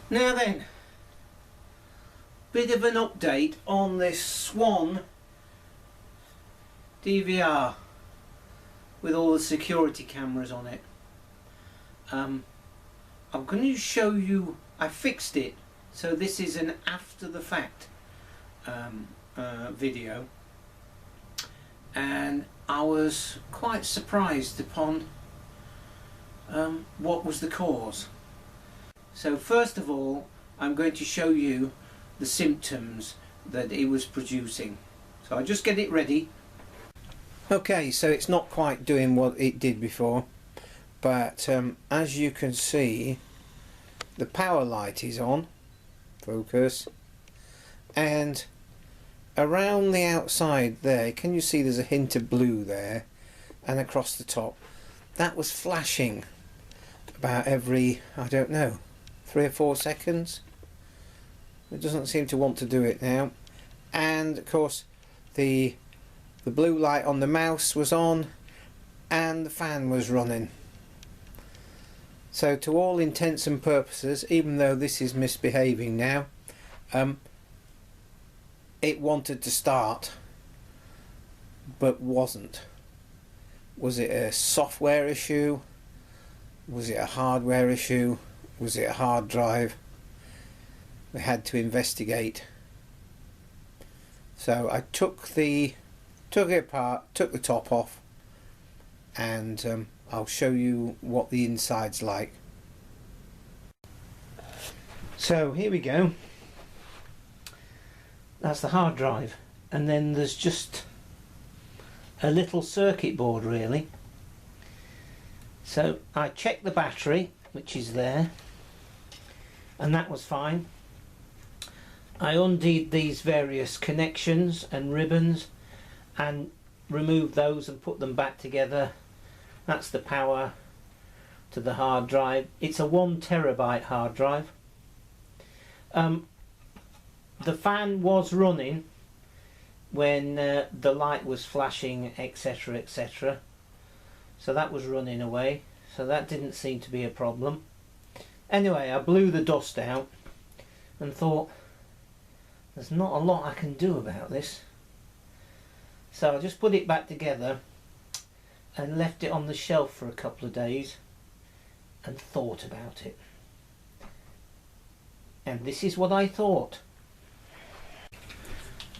Now then, bit of an update on this Swan DVR with all the security cameras on it. I'm going to show you, I fixed it, so this is an after the fact video, and I was quite surprised upon what was the cause. So first of all, I'm going to show you the symptoms that it was producing. So I'll just get it ready. Okay, so it's not quite doing what it did before, but as you can see, the power light is on, focus, and around the outside there, can you see there's a hint of blue there, and across the top, that was flashing about every, I don't know, 3 or 4 seconds. It doesn't seem to want to do it now, and of course the blue light on the mouse was on and the fan was running. So to all intents and purposes, even though this is misbehaving now, it wanted to start but wasn't. Was it a software issue? Was it a hardware issue? Was it a hard drive? We had to investigate. So I took it apart, took the top off, and I'll show you what the inside's like. So here we go. That's the hard drive, and then there's just a little circuit board really. So I checked the battery, which is there, and that was fine. I undid these various connections and ribbons and removed those and put them back together. That's the power to the hard drive. It's a 1 terabyte hard drive. The fan was running when the light was flashing, etc, etc, so that was running away, so that didn't seem to be a problem. Anyway, I blew the dust out and thought there's not a lot I can do about this, so I just put it back together and left it on the shelf for a couple of days and thought about it. And this is what I thought.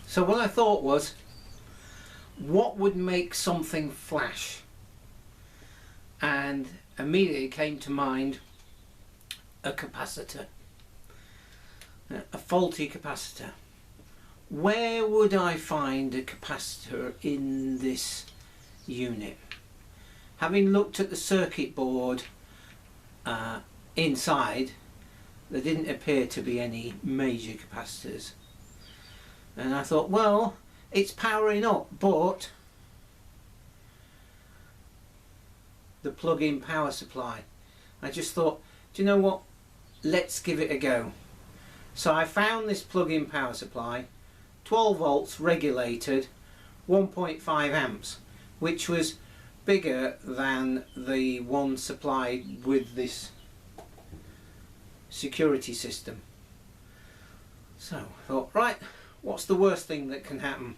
So what I thought was, what would make something flash? And immediately came to mind a capacitor, a faulty capacitor. Where would I find a capacitor in this unit? Having looked at the circuit board inside, there didn't appear to be any major capacitors. And I thought, well, it's powering up, but the plug-in power supply. I just thought, do you know what? Let's give it a go. So I found this plug-in power supply, 12 volts regulated, 1.5 amps, which was bigger than the one supplied with this security system. So I thought, right, what's the worst thing that can happen?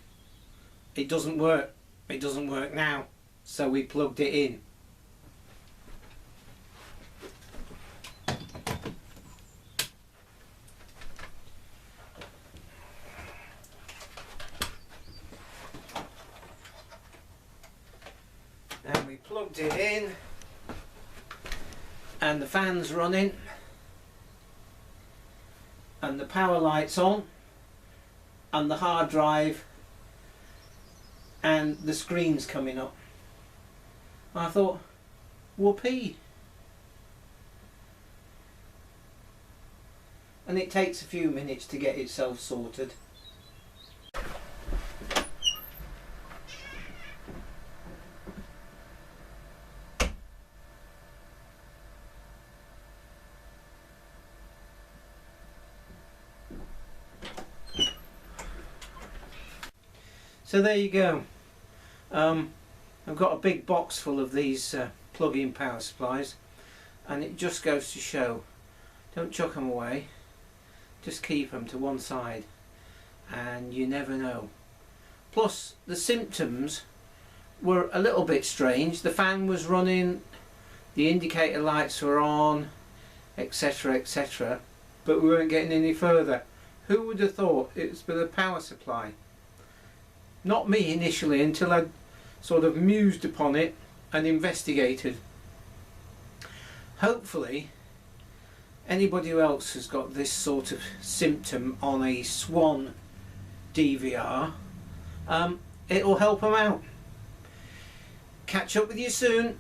It doesn't work. It doesn't work now. So we plugged it in. And we plugged it in, and the fan's running, and the power light's on, and the hard drive, and the screen's coming up. I thought, whoopee. And it takes a few minutes to get itself sorted. So there you go. I've got a big box full of these plug-in power supplies, and it just goes to show, don't chuck them away. just keep them to one side, and you never know. Plus the symptoms were a little bit strange. The fan was running, the indicator lights were on, etc, etc, but we weren't getting any further. Who would have thought it was with a power supply? Not me initially, until I'd sort of mused upon it and investigated. Hopefully anybody else has got this sort of symptom on a Swan DVR, it will help them out. Catch up with you soon.